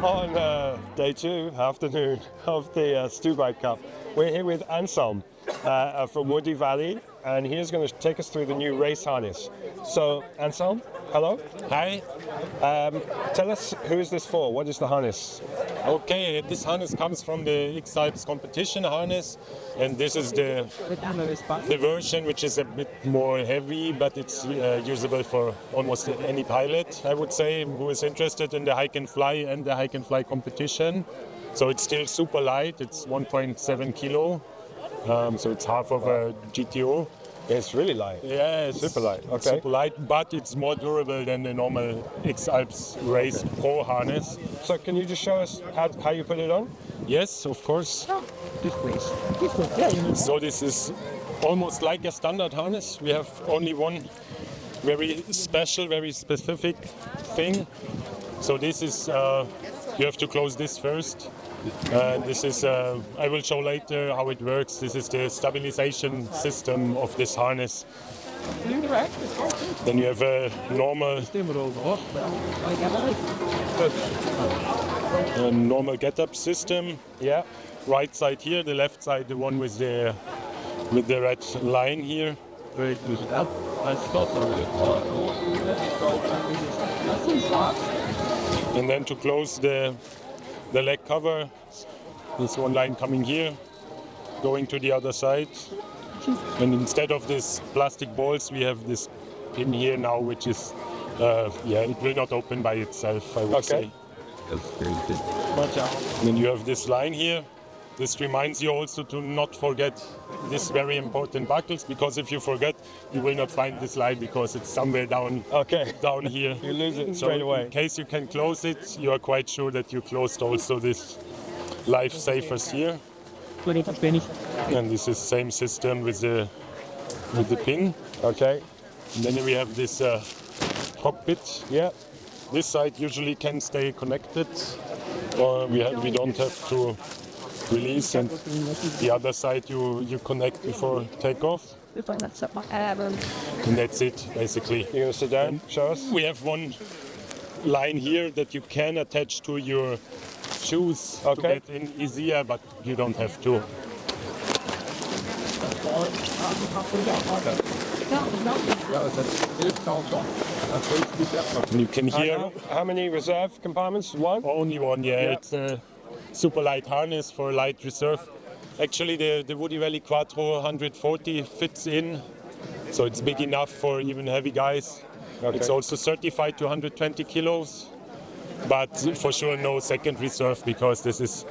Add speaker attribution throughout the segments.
Speaker 1: on day 2, afternoon of the Stubai Cup. We're here with Anselm from Woody Valley, and he's going to take us through the new race harness. So, Anselm, hello.
Speaker 2: Hi.
Speaker 1: Tell us, who is this for? What is the harness?
Speaker 2: Okay, this harness comes from the X-Alps competition harness, and this is the version which is a bit more heavy, but it's usable for almost any pilot, I would say, who is interested in the hike and fly competition. So it's still super light. It's 1.7 kilo, so it's half of a GTO.
Speaker 1: It's really light.
Speaker 2: Yeah, it's
Speaker 1: super light. Okay.
Speaker 2: Super light, but it's more durable than the normal X-Alps Race Pro harness.
Speaker 1: So can you just show us how you put it on?
Speaker 2: Yes, of course. So this is almost like a standard harness. We have only one very special, very specific thing. So this is, you have to close this first. This is, I will show later how it works. This is the stabilization system of this harness. Then you have a normal get-up system.
Speaker 1: Yeah.
Speaker 2: Right side here, the left side, the one with the red line here. And then to close the leg cover, this one line coming here, going to the other side. And instead of this plastic balls, we have this pin here now, which is, it will not open by itself, I would say. Then you have this line here. This reminds you also to not forget this very important buckles, because if you forget, you will not find this line because it's somewhere down here.
Speaker 1: You lose it straight away.
Speaker 2: In case you can close it, you are quite sure that you closed also this life savers here. And this is same system with the pin.
Speaker 1: Okay.
Speaker 2: And then we have this cockpit.
Speaker 1: Yeah.
Speaker 2: This side usually can stay connected, or we don't have to release, and the other side you connect before takeoff. And that's it, basically.
Speaker 1: You're going to sit down, show us?
Speaker 2: We have one line here that you can attach to your shoes to get in easier, but you don't have to. You can hear.
Speaker 1: How many reserve compartments? One?
Speaker 2: Only one, yeah. It's a super light harness for light reserve. Actually, the Woody Valley Quattro 140 fits in, so it's big enough for even heavy guys.
Speaker 1: Okay.
Speaker 2: It's also certified to 120 kilos, but for sure no second reserve, because this is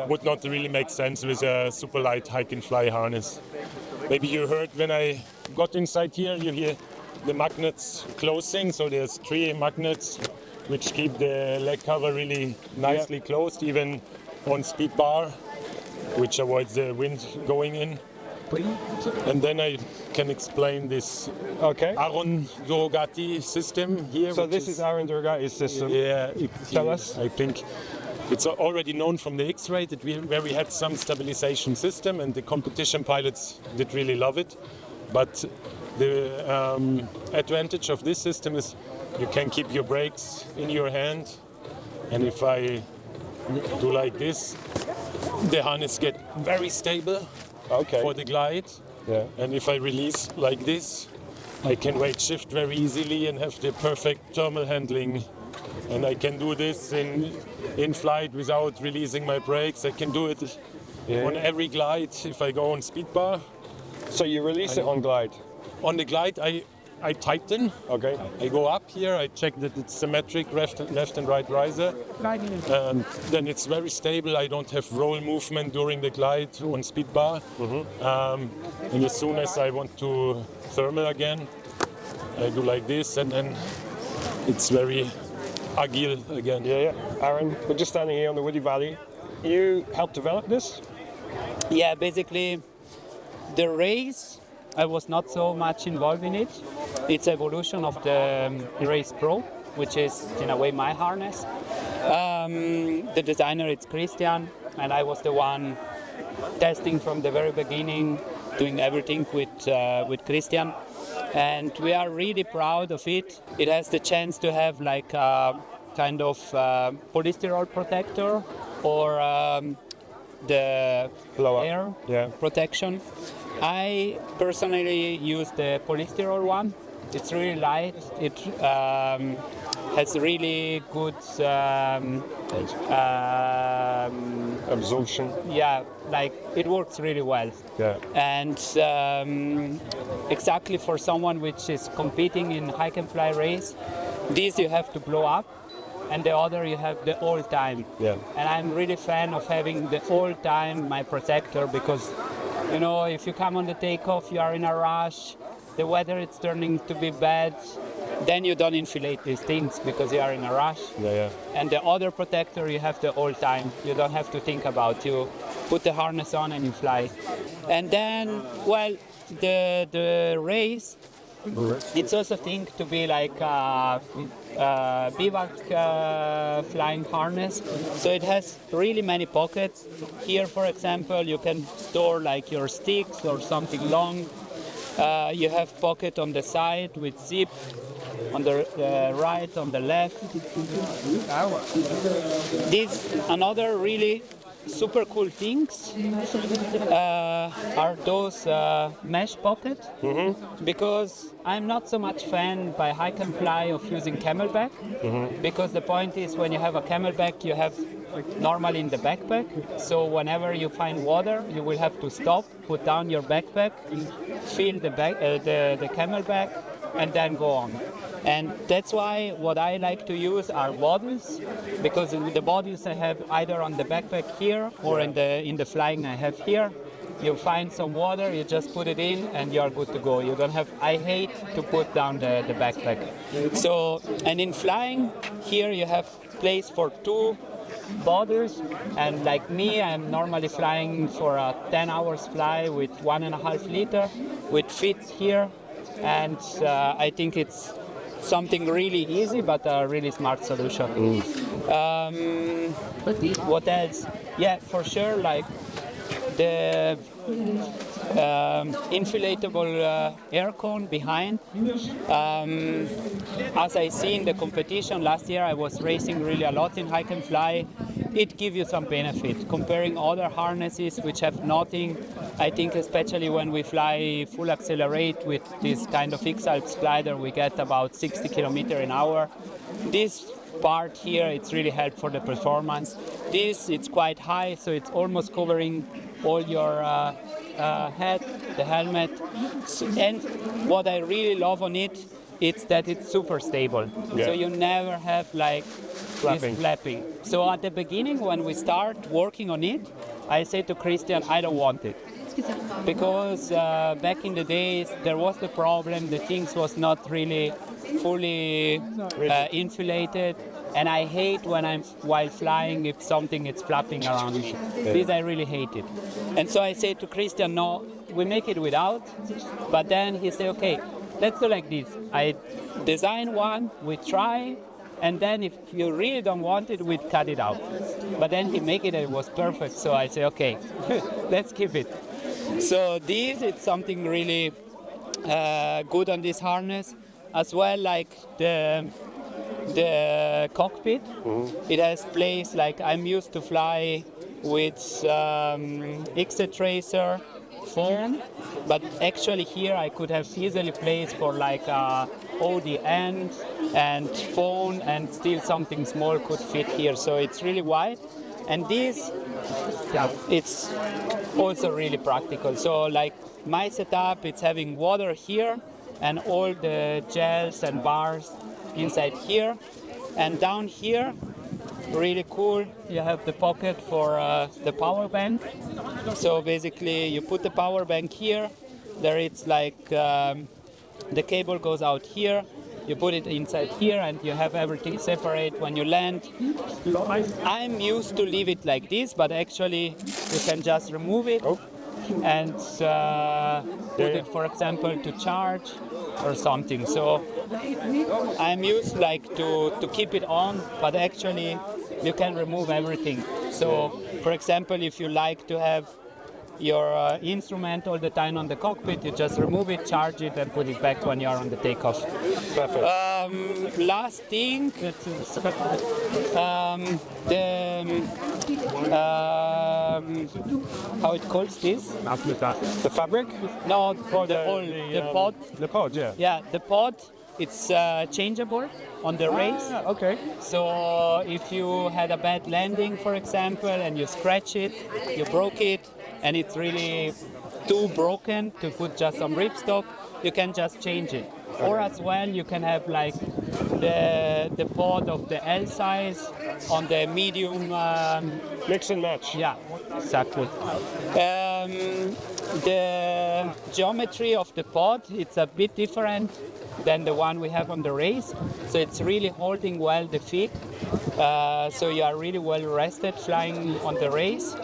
Speaker 2: would not really make sense with a super light hike and fly harness. Maybe you heard when I got inside here, you hear the magnets closing, so there's 3 magnets which keep the leg cover really nicely closed, even on speed bar, which avoids the wind going in. And then I can explain this Aaron Durogati system here.
Speaker 1: So this is Aaron Durogati's system.
Speaker 2: Yeah.
Speaker 1: Tell us.
Speaker 2: I think it's already known from the X-Ray where we had some stabilization system, and the competition pilots did really love it. But the advantage of this system is you can keep your brakes in your hand, and if I do like this, the harness get very stable for the glide.
Speaker 1: Yeah.
Speaker 2: And if I release like this, I can weight shift very easily and have the perfect thermal handling. And I can do this in flight without releasing my brakes. I can do it on every glide if I go on speed bar.
Speaker 1: So you release it on glide?
Speaker 2: On the glide, I tighten.
Speaker 1: Okay.
Speaker 2: I go up here, I check that it's symmetric, left and right riser. And then it's very stable. I don't have roll movement during the glide on speed bar. And as soon as I want to thermal again, I do like this, and then it's very agile again.
Speaker 1: Yeah. Aaron, we're just standing here on the Woody Valley. You helped develop this?
Speaker 3: Yeah, basically the race, I was not so much involved in it. It's evolution of the Race Pro, which is in a way my harness. The designer is Christian, and I was the one testing from the very beginning, doing everything with Christian. And we are really proud of it. It has the chance to have like kind of polystyrol protector or the air protection. I personally use the polystyrol one. It's really light. It has really good
Speaker 1: absorption.
Speaker 3: Yeah, like it works really well.
Speaker 1: Yeah.
Speaker 3: And exactly for someone which is competing in hike and fly race, this you have to blow up, and the other you have the all time.
Speaker 1: Yeah.
Speaker 3: And I'm really fan of having the all time my protector, because you know, if you come on the takeoff, you are in a rush, the weather is turning to be bad, then you don't inflate these things because you are in a rush.
Speaker 1: Yeah.
Speaker 3: And the other protector you have the all time. You don't have to think about. You put the harness on and you fly. And then, well, the race, it's also think to be like a bivouac flying harness. So it has really many pockets. Here, for example, you can store like your sticks or something long. You have pocket on the side with zip, on the right, on the left. These another really super cool things are those mesh pockets, because I'm not so much fan by hike and fly of using camelback, because the point is when you have a camelback you have normally in the backpack, so whenever you find water you will have to stop, put down your backpack, fill the camelback and then go on. And that's why what I like to use are bottles, because the bottles I have either on the backpack here or in the flying I have here. You find some water, you just put it in and you are good to go. You don't have, I hate to put down the backpack. So, and in flying, here you have place for 2 bottles, and like me, I'm normally flying for a 10 hours fly with 1.5 liter, with fits here, and I think it's something really easy but a really smart solution. What else? Yeah, for sure, like the inflatable air cone behind. As I see in the competition last year, I was racing really a lot in hike and fly. It gives you some benefit comparing other harnesses which have nothing. I think especially when we fly full accelerate with this kind of X-Alps glider, we get about 60 km/h. This part here, it's really helpful for the performance. This, it's quite high, so it's almost covering all your head, the helmet. And what I really love on it, it's that it's super stable.
Speaker 1: Yeah.
Speaker 3: So you never have like
Speaker 1: Flapping.
Speaker 3: this flapping. So at the beginning, when we start working on it, I say to Christian, I don't want it. Because back in the days, there was the problem, the things was not really fully insulated. And I hate when I'm while flying if something is flapping around me. This I really hate it. And so I say to Christian, no, we make it without. But then he said, okay, let's do like this. I design one, we try, and then if you really don't want it, we cut it out. But then he make it and it was perfect. So I say, okay, let's keep it. So this is something really good on this harness, as well like the cockpit. It has place, like I'm used to fly with X Tracer foam, but actually here I could have easily placed for like ODN and phone, and still something small could fit here. So it's really wide, and this, it's also really practical. So like my setup, it's having water here and all the gels and bars inside here, and down here, really cool, you have the pocket for the power bank. So basically you put the power bank here, there it's like the cable goes out here, you put it inside here and you have everything separate when you land. I'm used to leave it like this, but actually you can just remove it and put it, for example, to charge or something. So I'm used like to keep it on, but actually you can remove everything. So for example, if you like to have your instrument all the time on the cockpit. You just remove it, charge it, and put it back when you're on the takeoff.
Speaker 1: Perfect.
Speaker 3: Last thing, how it calls this?
Speaker 1: The fabric?
Speaker 3: No, the pod.
Speaker 1: The pod, yeah.
Speaker 3: Yeah, the pod. It's changeable on the race.
Speaker 1: Okay.
Speaker 3: So if you had a bad landing, for example, and you scratch it, you broke it, and it's really too broken to put just some ripstop, you can just change it. Or as well, you can have like the pod of the L size on the medium.
Speaker 1: Mix and match.
Speaker 3: Yeah, exactly. The geometry of the pod, it's a bit different than the one we have on the race. So it's really holding well the feet. So you are really well rested flying on the race.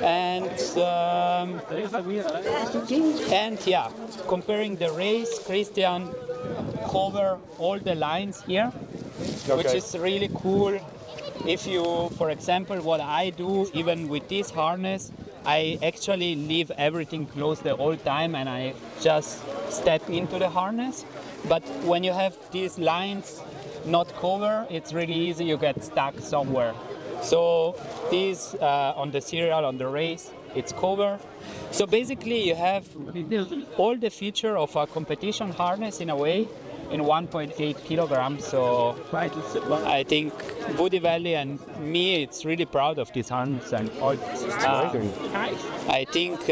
Speaker 3: And yeah, comparing the race, Christian cover all the lines here, which is really cool. If you, for example, what I do, even with this harness, I actually leave everything closed the whole time and I just step into the harness. But when you have these lines not covered, it's really easy, you get stuck somewhere. So this on the serial, on the race, it's covered. So basically you have all the feature of a competition harness in a way, in 1.8 kilograms. So I think Woody Valley and me, it's really proud of this harness. And I think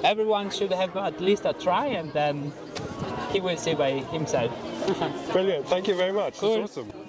Speaker 3: everyone should have at least a try, and then he will see by himself.
Speaker 1: Brilliant. Thank you very much.
Speaker 3: Cool.
Speaker 1: That's awesome.